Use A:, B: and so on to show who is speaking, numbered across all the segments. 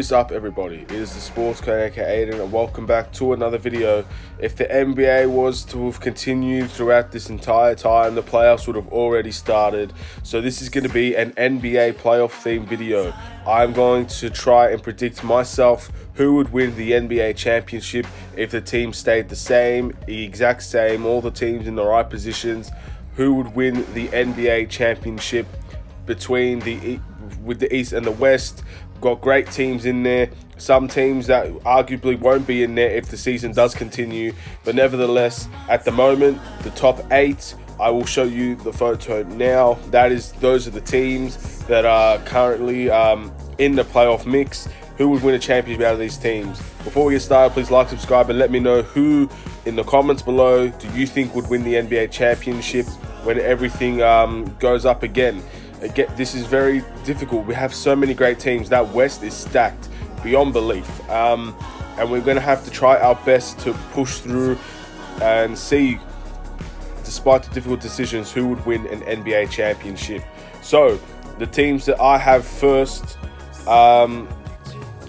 A: What is up, everybody? It is the Sports Code aka Aiden, and welcome back to another video. If the NBA was to have continued throughout this entire time, the playoffs would have already started. So this is going to be an NBA playoff themed video. I'm going to try and predict myself who would win the NBA championship if the team stayed the exact same, all the teams in the right positions. Who would win the NBA championship with the East and the West. Got great teams in there, some teams that arguably won't be in there if the season does continue, but nevertheless, at the moment, the top 8, I will show you the photo now. Those are the teams that are currently in the playoff mix. Who would win a championship out of these teams? Before we get started, please like, subscribe, and let me know who in the comments below do you think would win the NBA championship when everything goes up again. Again, this is very difficult. We have so many great teams. That West is stacked beyond belief. And we're going to have to try our best to push through and see, despite the difficult decisions, who would win an NBA championship. So, the teams that I have first,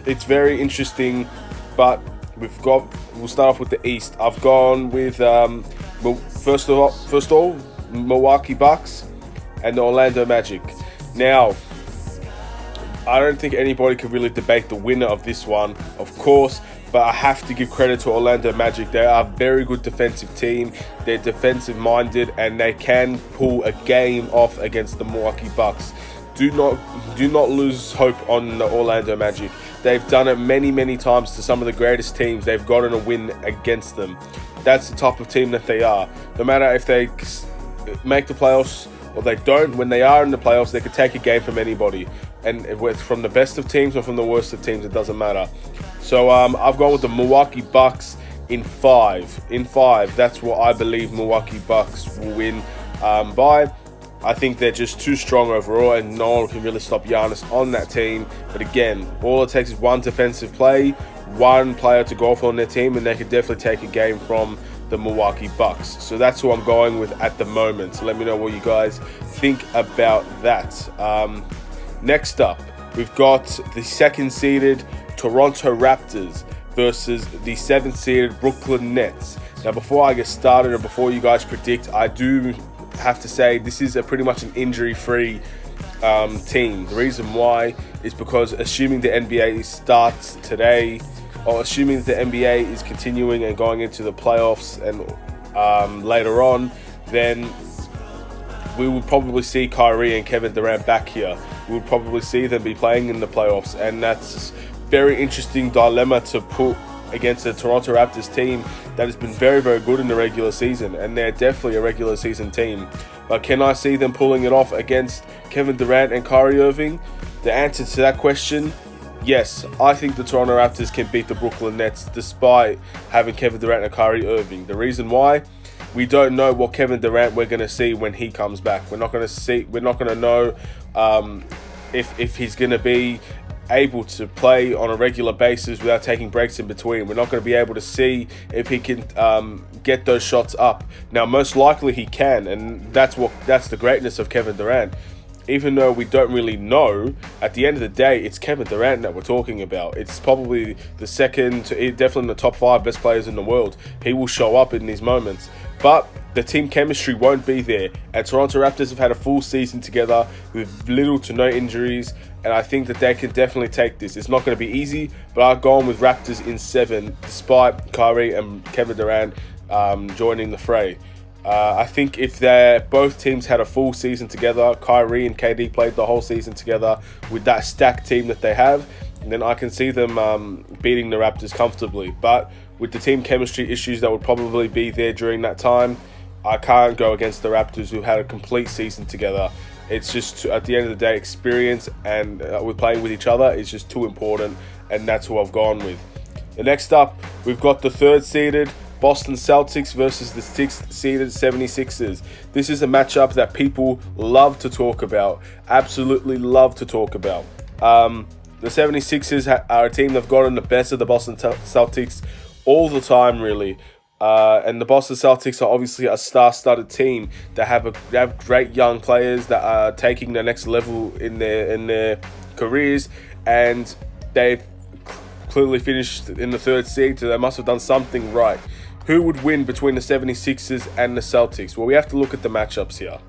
A: it's very interesting, but we'll start off with the East. I've gone with, first of all, Milwaukee Bucks and the Orlando Magic. Now, I don't think anybody can really debate the winner of this one, of course, but I have to give credit to Orlando Magic. They are a very good defensive team. They're defensive minded and they can pull a game off against the Milwaukee Bucks. Do not lose hope on the Orlando Magic. They've done it many times to some of the greatest teams. They've gotten a win against them. That's the type of team that they are. No matter if they make the playoffs or they don't, when they are in the playoffs, they could take a game from anybody. And from the best of teams or from the worst of teams, it doesn't matter. So I've gone with the Milwaukee Bucks in 5. In 5, that's what I believe Milwaukee Bucks will win by. I think they're just too strong overall, and no one can really stop Giannis on that team. But again, all it takes is one defensive play, one player to go off on their team, and they could definitely take a game from the Milwaukee Bucks. So that's who I'm going with at the moment. So let me know what you guys think about that. Next up, we've got the 2nd seeded Toronto Raptors versus the 7th seeded Brooklyn Nets. Now, before I get started and before you guys predict, I do have to say this is pretty much an injury-free team. The reason why is because assuming the NBA starts today, or assuming that the NBA is continuing and going into the playoffs and later on, then we will probably see Kyrie and Kevin Durant back here. We will probably see them be playing in the playoffs, and that's a very interesting dilemma to put against the Toronto Raptors team that has been very good in the regular season, and they're definitely a regular season team. But can I see them pulling it off against Kevin Durant and Kyrie Irving? The answer to that question, yes. I think the Toronto Raptors can beat the Brooklyn Nets despite having Kevin Durant and Kyrie Irving. The reason why? We don't know what Kevin Durant we're going to see when he comes back. We're not going to know if he's going to be able to play on a regular basis without taking breaks in between. We're not going to be able to see if he can get those shots up. Now, most likely he can, and that's the greatness of Kevin Durant. Even though we don't really know, at the end of the day, it's Kevin Durant that we're talking about. It's probably the second, definitely in the top 5 best players in the world. He will show up in these moments. But the team chemistry won't be there. And Toronto Raptors have had a full season together with little to no injuries. And I think that they can definitely take this. It's not going to be easy, but I've gone with Raptors in 7, despite Kyrie and Kevin Durant joining the fray. I think if both teams had a full season together, Kyrie and KD played the whole season together with that stacked team that they have, then I can see them beating the Raptors comfortably. But with the team chemistry issues that would probably be there during that time, I can't go against the Raptors, who've had a complete season together. It's just, at the end of the day, experience and we're playing with each other is just too important, and that's who I've gone with. And next up, we've got the 3rd seeded Boston Celtics versus the 6th seeded 76ers. This is a matchup that people love to talk about, absolutely love to talk about. The 76ers are a team that have gotten the best of the Boston Celtics all the time, really. And the Boston Celtics are obviously a star-studded team that have great young players that are taking the next level in their careers, and they've clearly finished in the 3rd seed, so they must have done something right. Who would win between the 76ers and the Celtics? Well, we have to look at the matchups here.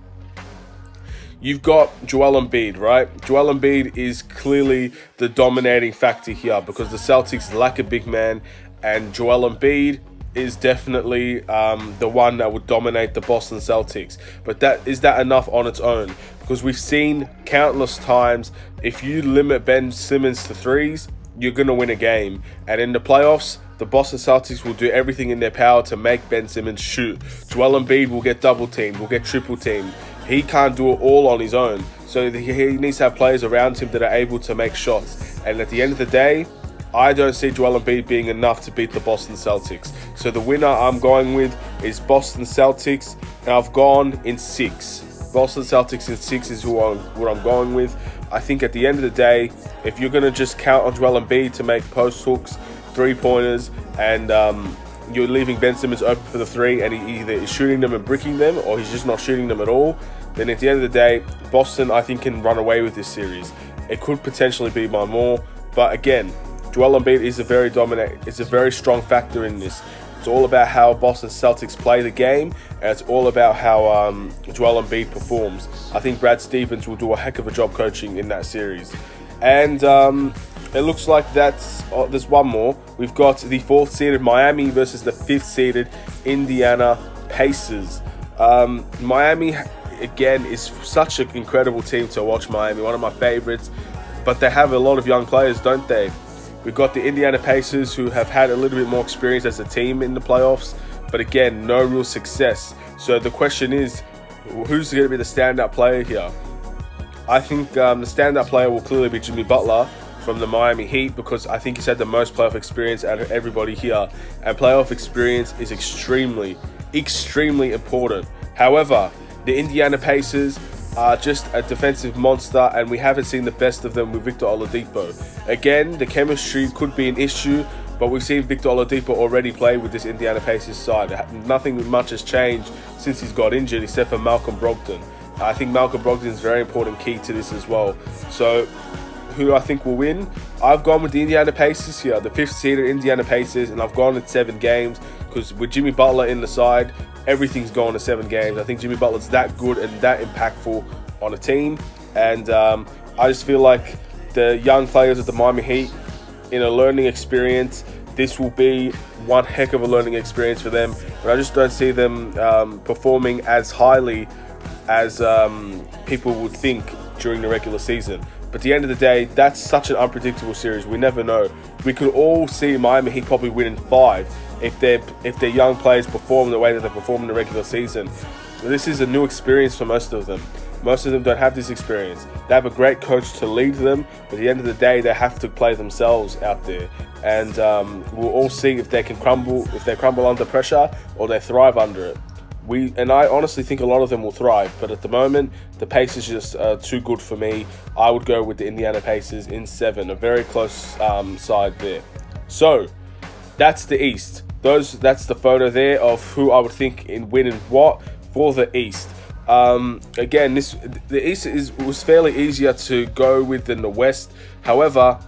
A: You've got Joel Embiid, right? Joel Embiid is clearly the dominating factor here because the Celtics lack a big man, and Joel Embiid is definitely the one that would dominate the Boston Celtics. But is that enough on its own? Because we've seen countless times, if you limit Ben Simmons to threes, you're going to win a game. And in the playoffs, the Boston Celtics will do everything in their power to make Ben Simmons shoot. Joel Embiid will get double teamed, will get triple teamed. He can't do it all on his own. So he needs to have players around him that are able to make shots. And at the end of the day, I don't see Joel Embiid being enough to beat the Boston Celtics. So the winner I'm going with is Boston Celtics, and I've gone in 6. Boston Celtics in 6 is what I'm going with. I think at the end of the day, if you're going to just count on Joel Embiid to make post hooks, 3-pointers, and you're leaving Ben Simmons open for the 3, and he either is shooting them and bricking them, or he's just not shooting them at all, then at the end of the day, Boston, I think, can run away with this series. It could potentially be by more, but again, Joel Embiid is a very strong factor in this. It's all about how Boston Celtics play the game, and it's all about how Joel Embiid performs. I think Brad Stevens will do a heck of a job coaching in that series. And it looks like there's one more. We've got the 4th-seeded Miami versus the 5th-seeded Indiana Pacers. Miami, again, is such an incredible team to watch. Miami, one of my favorites. But they have a lot of young players, don't they? We've got the Indiana Pacers, who have had a little bit more experience as a team in the playoffs, but again, no real success. So the question is, who's going to be the standout player here? I think the standout player will clearly be Jimmy Butler from the Miami Heat, because I think he's had the most playoff experience out of everybody here, and playoff experience is extremely important. However, the Indiana Pacers are just a defensive monster, and we haven't seen the best of them with Victor Oladipo. Again, the chemistry could be an issue, but we've seen Victor Oladipo already play with this Indiana Pacers side. Nothing much has changed since he's got injured, except for Malcolm Brogdon. I think Malcolm Brogdon is a very important key to this as well. So, who do I think will win? I've gone with the Indiana Pacers here, the 5th-seeded Indiana Pacers, and I've gone with 7 games, because with Jimmy Butler in the side, everything's going to 7 games. I think Jimmy Butler's that good and that impactful on a team, and I just feel like the young players of the Miami Heat, in a learning experience, this will be one heck of a learning experience for them, but I just don't see them performing as highly as people would think during the regular season. But at the end of the day, that's such an unpredictable series. We never know. We could all see Miami Heat probably win in 5 if their young players perform the way that they perform in the regular season. This is a new experience for most of them. Most of them don't have this experience. They have a great coach to lead them, but at the end of the day, they have to play themselves out there. And we'll all see if they crumble under pressure or they thrive under it. I honestly think a lot of them will thrive, but at the moment, the Pacers just too good for me. I would go with the Indiana Pacers in 7, a very close side there. So, that's the East. That's the photo there of who I would think in winning what for the East. Again, the East was fairly easier to go with than the West. However,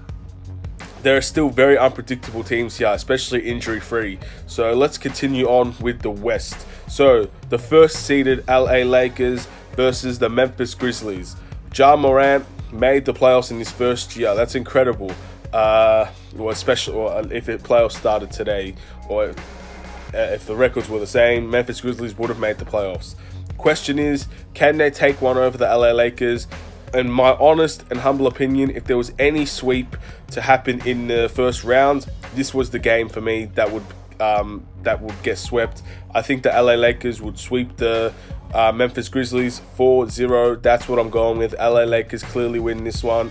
A: there are still very unpredictable teams here, especially injury-free. So let's continue on with the West. So the 1st-seeded LA Lakers versus the Memphis Grizzlies. Ja Morant made the playoffs in his first year. That's incredible. Especially if the playoffs started today, or if the records were the same, Memphis Grizzlies would have made the playoffs. Question is, can they take one over the LA Lakers? In my honest and humble opinion, if there was any sweep to happen in the first round, this was the game for me that would get swept. I think the LA Lakers would sweep the Memphis Grizzlies 4-0. That's what I'm going with. LA Lakers clearly win this one.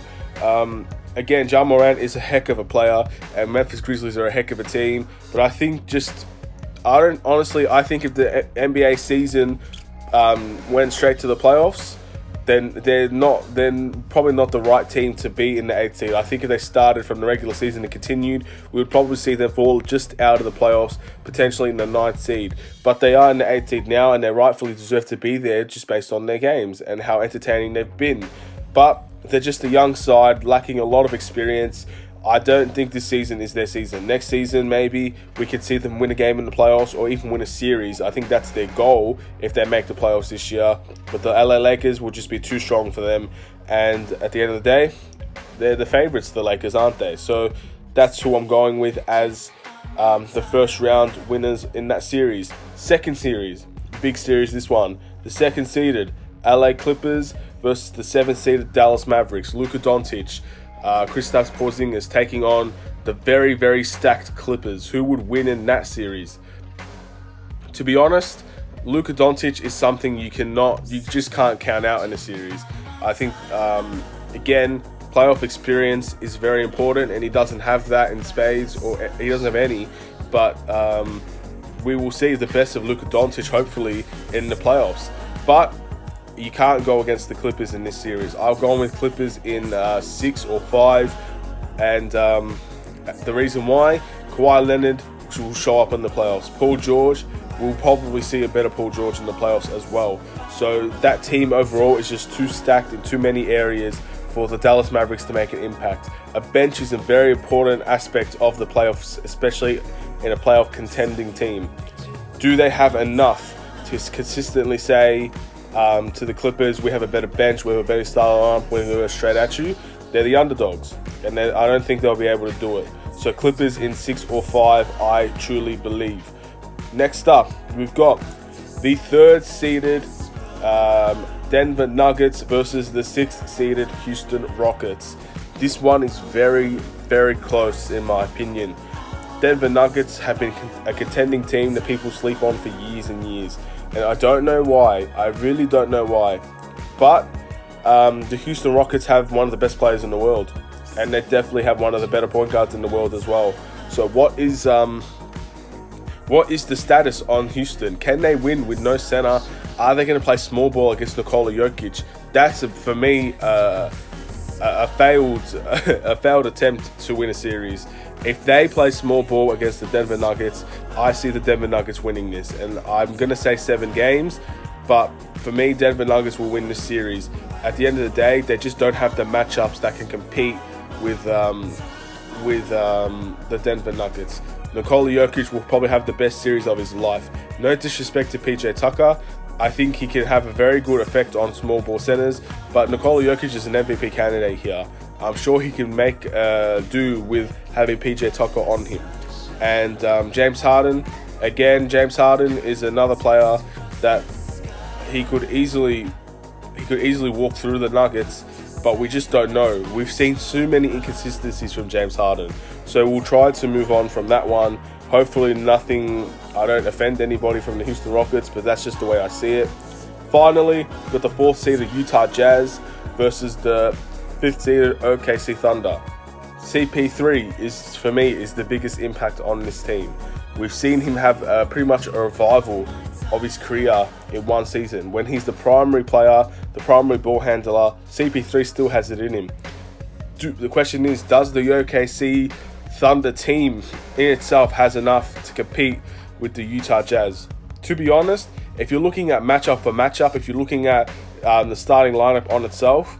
A: Again, Ja Morant is a heck of a player, and Memphis Grizzlies are a heck of a team. But I think I think if the NBA season went straight to the playoffs, then they're probably not the right team to be in the 8th seed. I think if they started from the regular season and continued, we would probably see them fall just out of the playoffs, potentially in the 9th seed. But they are in the 8th seed now, and they rightfully deserve to be there just based on their games and how entertaining they've been. But they're just a young side, lacking a lot of experience. I don't think this season is their season. Next season, maybe we could see them win a game in the playoffs or even win a series. I think that's their goal if they make the playoffs this year. But the LA Lakers will just be too strong for them. And at the end of the day, they're the favorites, the Lakers, aren't they? So that's who I'm going with as the first round winners in that series. Second series, big series this one. The second seeded LA Clippers versus the 7th seeded Dallas Mavericks. Luka Doncic, Kristaps Porzingis taking on the very, very stacked Clippers. Who would win in that series? To be honest, Luka Doncic is something you just can't count out in a series. I think, again, playoff experience is very important, and he doesn't have that in spades, or he doesn't have any. But we will see the best of Luka Doncic, hopefully, in the playoffs. But you can't go against the Clippers in this series. I've gone with Clippers in 6 or 5. And the reason why, Kawhi Leonard will show up in the playoffs. Paul George, we'll probably see a better Paul George in the playoffs as well. So that team overall is just too stacked in too many areas for the Dallas Mavericks to make an impact. A bench is a very important aspect of the playoffs, especially in a playoff contending team. Do they have enough to consistently say to the Clippers, we have a better bench, we have a better style arm, we're going to go straight at you? They're the underdogs, and I don't think they'll be able to do it. So Clippers in 6 or 5, I truly believe. Next up, we've got the 3rd seeded Denver Nuggets versus the 6th seeded Houston Rockets. This one is very, very close in my opinion. Denver Nuggets have been a contending team that people sleep on for years and years. And I don't know why. I really don't know why. But the Houston Rockets have one of the best players in the world. And they definitely have one of the better point guards in the world as well. So what is the status on Houston? Can they win with no center? Are they going to play small ball against Nikola Jokic? That's, for me, a failed attempt to win a series. If they play small ball against the Denver Nuggets, I see the Denver Nuggets winning this. And I'm going to say 7 games. But for me, Denver Nuggets will win this series. At the end of the day, they just don't have the matchups that can compete with the Denver Nuggets. Nikola Jokic will probably have the best series of his life. No disrespect to PJ Tucker. I think he can have a very good effect on small ball centers. But Nikola Jokic is an MVP candidate here. I'm sure he can make do with having PJ Tucker on him. And James Harden, again, James Harden is another player that he could easily walk through the Nuggets, but we just don't know. We've seen too many inconsistencies from James Harden. So we'll try to move on from that one. Hopefully I don't offend anybody from the Houston Rockets, but that's just the way I see it. Finally, we've got the 4th seeded Utah Jazz versus the 5th seeded OKC Thunder. CP3 is the biggest impact on this team. We've seen him have pretty much a revival of his career in one season. When he's the primary player, the primary ball handler, CP3 still has it in him. The question is, does the OKC Thunder team in itself has enough to compete with the Utah Jazz? To be honest, if you're looking at matchup for matchup, if you're looking at the starting lineup on itself,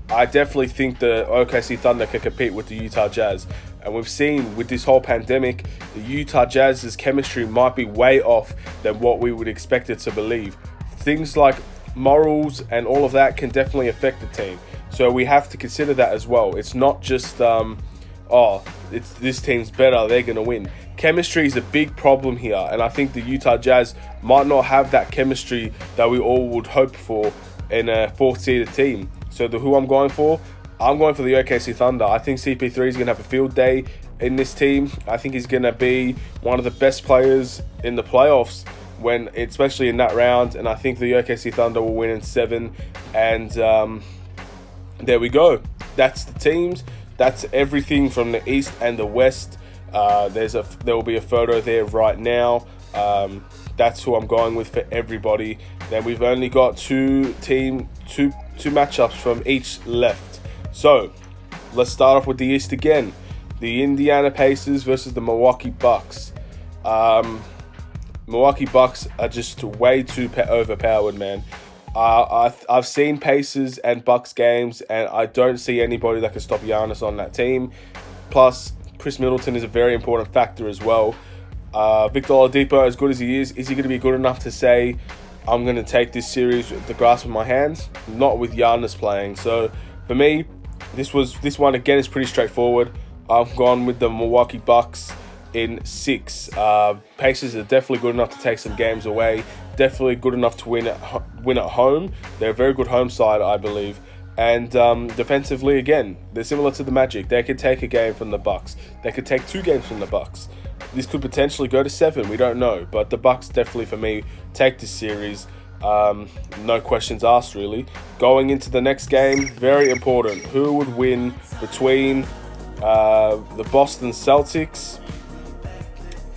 A: I definitely think the OKC Thunder can compete with the Utah Jazz. And we've seen with this whole pandemic, the Utah Jazz's chemistry might be way off than what we would expect it to believe. Things like morals and all of that can definitely affect the team. So we have to consider that as well. It's not just, this team's better, they're going to win. Chemistry is a big problem here. And I think the Utah Jazz might not have that chemistry that we all would hope for in a 4th seeded team. So who I'm going for the OKC Thunder. I think CP3 is going to have a field day in this team. I think he's going to be one of the best players in the playoffs, especially in that round. And I think the OKC Thunder will win in 7. And there we go. That's the teams. That's everything from the East and the West. There will be a photo there right now. That's who I'm going with for everybody. Then we've only got two matchups from each left. So let's start off with the East again. The Indiana Pacers versus the Milwaukee Bucks. Milwaukee Bucks are just way too overpowered, man. I've seen Pacers and Bucks games, and I don't see anybody that can stop Giannis on that team. Plus, Chris Middleton is a very important factor as well. Victor Oladipo, as good as he is he going to be good enough to say, I'm going to take this series with the grasp of my hands? Not with Giannis playing. So for me, this one again is pretty straightforward. I've gone with the Milwaukee Bucks in 6. Pacers are definitely good enough to take some games away. Definitely good enough to win at home. They're a very good home side, I believe. And defensively, again, they're similar to the Magic. They could take a game from the Bucks. They could take 2 games from the Bucks. This could potentially go to 7. We don't know. But the Bucks definitely, for me, take this series. No questions asked, really. Going into the next game, very important. Who would win between the Boston Celtics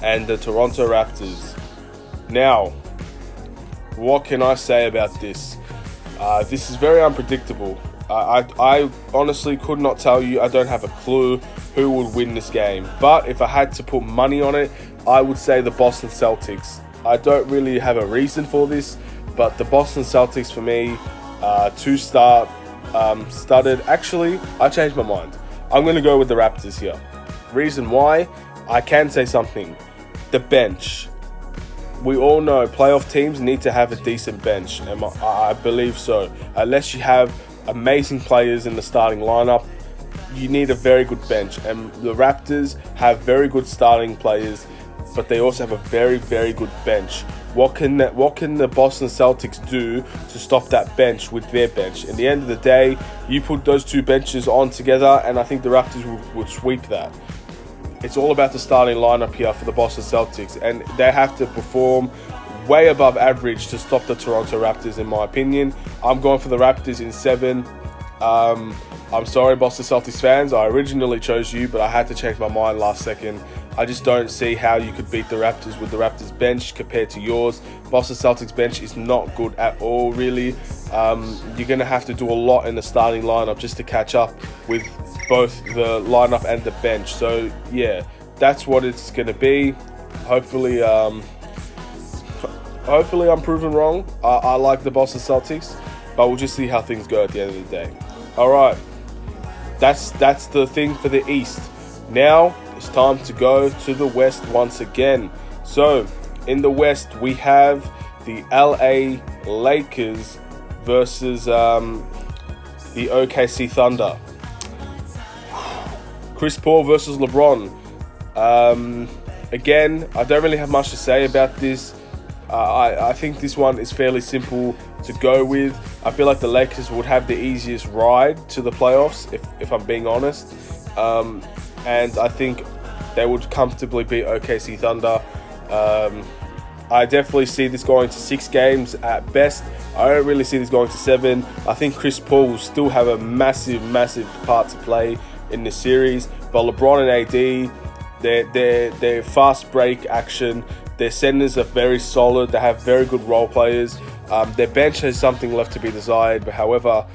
A: and the Toronto Raptors? Now, what can I say about this? This is very unpredictable. I honestly could not tell you. I don't have a clue who would win this game. But if I had to put money on it, I would say the Boston Celtics. I don't really have a reason for this, but the Boston Celtics for me, 2-star studded. Actually, I changed my mind. I'm going to go with the Raptors here. Reason why? I can say something. The bench. We all know playoff teams need to have a decent bench, and I believe so. Unless you have amazing players in the starting lineup, you need a very good bench. And the Raptors have very good starting players, but they also have a very, very good bench. What can the Boston Celtics do to stop that bench with their bench? In the end of the day, you put those 2 benches on together, and I think the Raptors would sweep that. It's all about the starting lineup here for the Boston Celtics, and they have to perform way above average to stop the Toronto Raptors, in my opinion. I'm going for the Raptors in 7. I'm sorry, Boston Celtics fans. I originally chose you, but I had to change my mind last second. I just don't see how you could beat the Raptors with the Raptors bench compared to yours. Boston Celtics bench is not good at all, really. You're going to have to do a lot in the starting lineup just to catch up with both the lineup and the bench. So, yeah, that's what it's going to be. Hopefully, I'm proven wrong. I like the Boston Celtics, but we'll just see how things go at the end of the day. All right, that's the thing for the East. Now it's time to go to the West once again. So in the West, we have the LA Lakers versus the OKC Thunder. Chris Paul versus LeBron. Again, I don't really have much to say about this. I think this one is fairly simple to go with. I feel like the Lakers would have the easiest ride to the playoffs, if I'm being honest. And I think they would comfortably beat OKC Thunder. I definitely see this going to 6 games at best. I don't really see this going to 7. I think Chris Paul will still have a massive, massive part to play in this series. But LeBron and AD, their fast break action, their centers are very solid. They have very good role players. Their bench has something left to be desired. But however,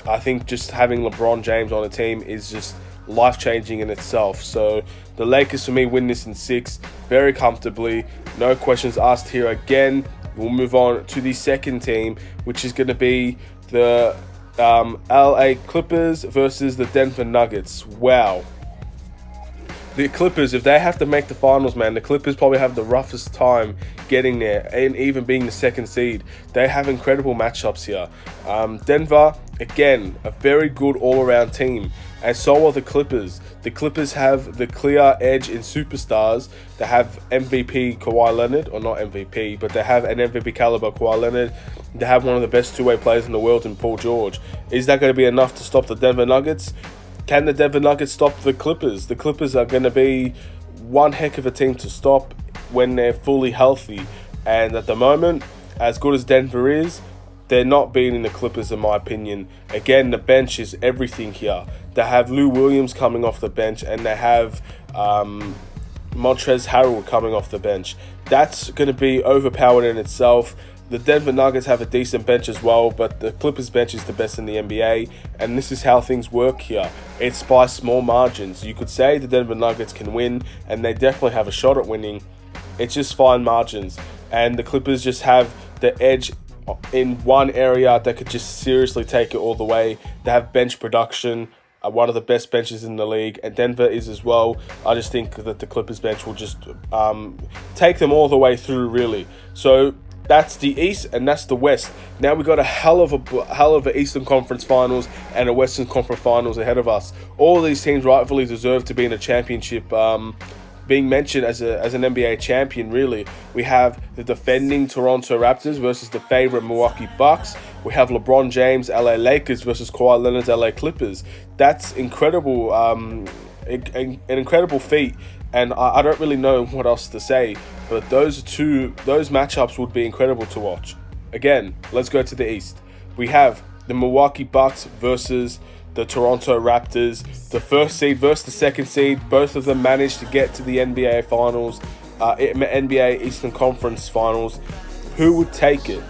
A: I think just having LeBron James on the team is just life-changing in itself. So the Lakers, for me, win this in 6 very comfortably. No questions asked here again. We'll move on to the second team, which is going to be the LA Clippers versus the Denver Nuggets. Wow. The Clippers, if they have to make the finals, man, the Clippers probably have the roughest time getting there and even being the second seed. They have incredible matchups here. Denver, again, a very good all-around team. And so are the Clippers. The Clippers have the clear edge in superstars. They have MVP Kawhi Leonard, or not MVP, but they have an MVP caliber Kawhi Leonard. They have one of the best two-way players in the world in Paul George. Is that going to be enough to stop the Denver Nuggets? Can the Denver Nuggets stop the Clippers? The Clippers are going to be one heck of a team to stop when they're fully healthy. And at the moment, as good as Denver is, they're not beating the Clippers, in my opinion. Again, the bench is everything here. They have Lou Williams coming off the bench, and they have Montrezl Harrell coming off the bench. That's going to be overpowered in itself. The Denver Nuggets have a decent bench as well, but the Clippers bench is the best in the NBA, and this is how things work here. It's by small margins. You could say the Denver Nuggets can win, and they definitely have a shot at winning. It's just fine margins, and the Clippers just have the edge in one area that could just seriously take it all the way. They have bench production. one of the best benches in the league, and Denver is as well. I just think that the Clippers bench will just take them all the way through, really. So that's the East and that's the West. Now we got a hell of a Eastern Conference Finals and a Western Conference Finals ahead of us. All of these teams rightfully deserve to be in a championship. Being mentioned as an NBA champion, really. We have the defending Toronto Raptors versus the favorite Milwaukee Bucks. We have LeBron James, LA Lakers versus Kawhi Leonard's LA Clippers. That's incredible, an incredible feat, and I don't really know what else to say, but those matchups would be incredible to watch. Again, let's go to the East. We have the Milwaukee Bucks versus the Toronto Raptors, the first seed versus the second seed. Both of them managed to get to the NBA Finals, NBA Eastern Conference Finals. Who would take it?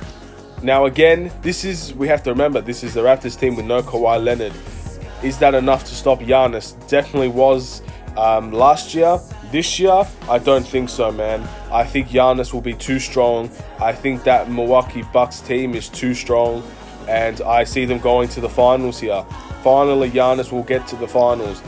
A: Now again, we have to remember, this is the Raptors team with no Kawhi Leonard. Is that enough to stop Giannis? Definitely was last year. This year, I don't think so, man. I think Giannis will be too strong. I think that Milwaukee Bucks team is too strong, and I see them going to the finals here. Finally, Giannis will get to the finals.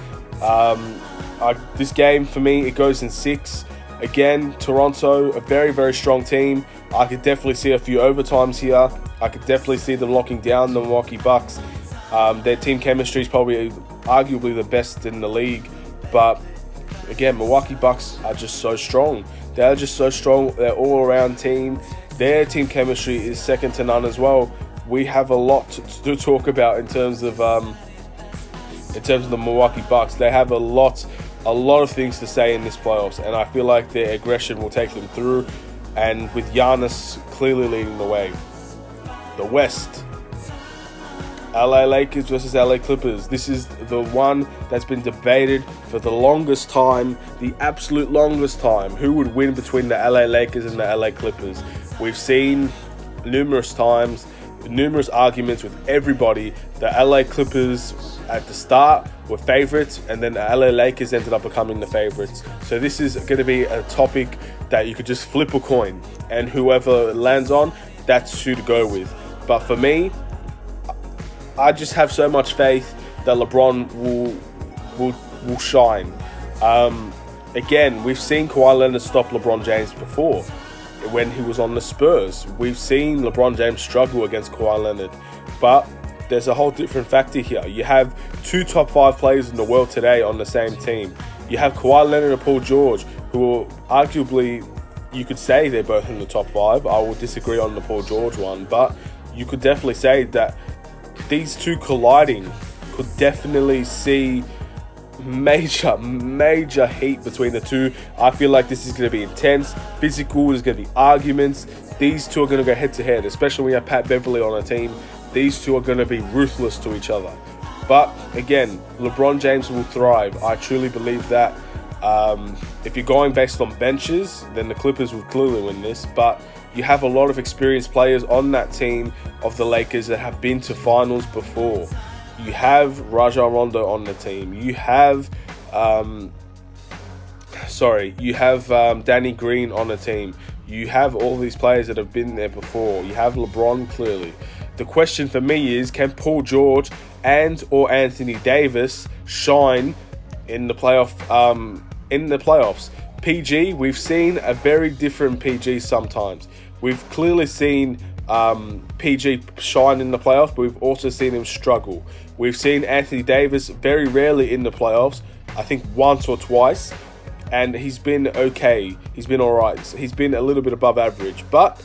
A: This game, for me, it goes in 6. Again, Toronto, a very, very strong team. I could definitely see a few overtimes here. I could definitely see them locking down the Milwaukee Bucks. Their team chemistry is probably arguably the best in the league. But, again, Milwaukee Bucks are just so strong. They're just so strong. They're all-around team. Their team chemistry is second to none as well. We have a lot to talk about in terms of the Milwaukee Bucks. They have a lot of things to say in this playoffs, and I feel like their aggression will take them through, and with Giannis clearly leading the way. The West, LA Lakers versus LA Clippers. This is the one that's been debated for the longest time, the absolute longest time. Who would win between the LA Lakers and the LA Clippers? We've seen numerous times, numerous arguments with everybody. The LA Clippers at the start were favorites, and then the LA Lakers ended up becoming the favorites. So this is going to be a topic that you could just flip a coin, and whoever lands on, that's who to go with. But for me, I just have so much faith that LeBron will shine. Again, we've seen Kawhi Leonard stop LeBron James before. When he was on the Spurs, we've seen LeBron James struggle against Kawhi Leonard. But there's a whole different factor here. You have 2 top 5 players in the world today on the same team. You have Kawhi Leonard and Paul George, who are arguably, you could say they're both in the top 5. I will disagree on the Paul George one, but you could definitely say that these two colliding could definitely see major heat between the two. I feel like this is going to be intense, physical. There's going to be arguments. These two are going to go head to head, especially when you have Pat Beverly on a team. These two are going to be ruthless to each other. But again, LeBron James will thrive. I truly believe that. If you're going based on benches, then the Clippers will clearly win this. But you have a lot of experienced players on that team of the Lakers that have been to finals before. You have Rajon Rondo on the team. You have, Danny Green on the team. You have all these players that have been there before. You have LeBron clearly. The question for me is, can Paul George and or Anthony Davis shine in the playoffs? PG, we've seen a very different PG sometimes. We've clearly seen PG shine in the playoffs, but we've also seen him struggle. We've seen Anthony Davis very rarely in the playoffs, I think once or twice, and he's been okay. He's been alright. He's been a little bit above average, but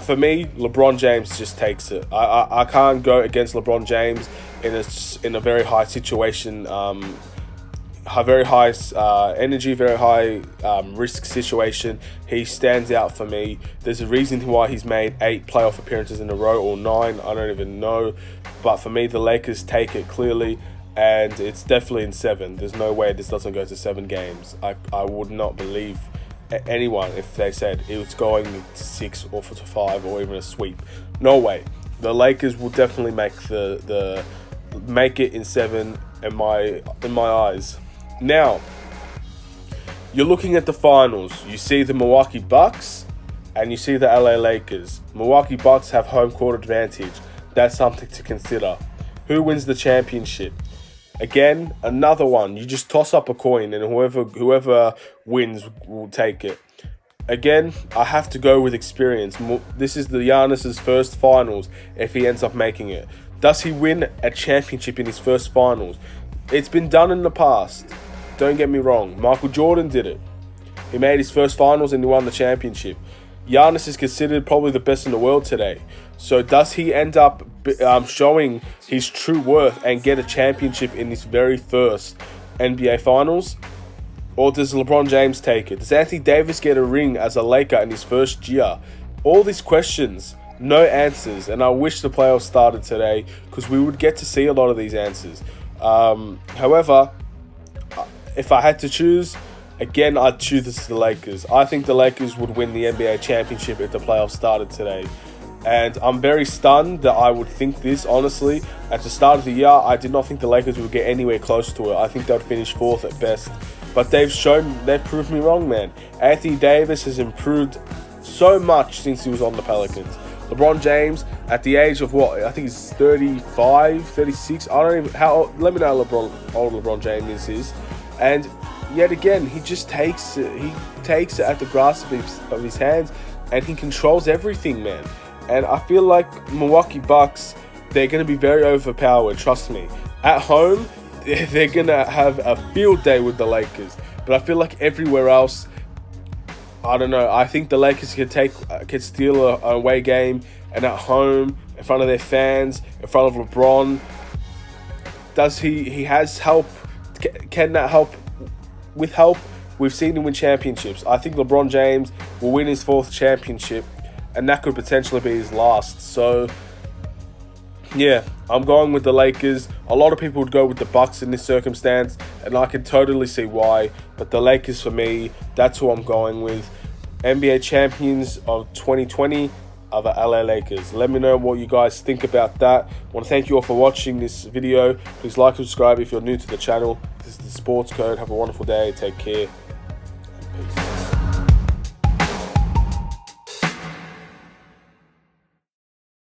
A: for me, LeBron James just takes it. I can't go against LeBron James in a very high situation, very high energy, very high risk situation. He stands out for me. There's a reason why he's made 8 playoff appearances in a row, or 9, I don't even know. But for me, the Lakers take it clearly, and it's definitely in 7. There's no way this doesn't go to 7 games. I would not believe anyone if they said it was going to 6 or to 5 or even a sweep. No way. The Lakers will definitely make it in 7 in my eyes. Now, you're looking at the finals. You see the Milwaukee Bucks and you see the LA Lakers. Milwaukee Bucks have home court advantage. That's something to consider. Who wins the championship? Again, another one. You just toss up a coin, and whoever wins will take it. Again, I have to go with experience. This is the Giannis's first finals if he ends up making it. Does he win a championship in his first finals? It's been done in the past. Don't get me wrong. Michael Jordan did it. He made his first finals and he won the championship. Giannis is considered probably the best in the world today. So does he end up showing his true worth and get a championship in his very first NBA finals? Or does LeBron James take it? Does Anthony Davis get a ring as a Laker in his first year? All these questions, no answers. And I wish the playoffs started today because we would get to see a lot of these answers. However, if I had to choose, again, I'd choose the Lakers. I think the Lakers would win the NBA championship if the playoffs started today. And I'm very stunned that I would think this, honestly. At the start of the year, I did not think the Lakers would get anywhere close to it. I think they'd finish fourth at best. But they've proved me wrong, man. Anthony Davis has improved so much since he was on the Pelicans. LeBron James, at the age of what? I think he's 35, 36. I don't even, let me know how old LeBron James is. And yet again, he just takes it. He takes it at the grasp of his hands, and he controls everything, man. And I feel like Milwaukee Bucks, they're going to be very overpowered, trust me. At home, they're going to have a field day with the Lakers. But I feel like everywhere else, I don't know. I think the Lakers could steal a away game, and at home, in front of their fans, in front of LeBron. Does he has help? Can that help? With help, we've seen him win championships. I think LeBron James will win his fourth championship, and that could potentially be his last. So, yeah, I'm going with the Lakers. A lot of people would go with the Bucks in this circumstance, and I can totally see why. But the Lakers, for me, that's who I'm going with. NBA champions of 2020 are the LA Lakers. Let me know what you guys think about that. I want to thank you all for watching this video. Please like and subscribe if you're new to the channel. This is the Sports Code. Have a wonderful day. Take care. Peace.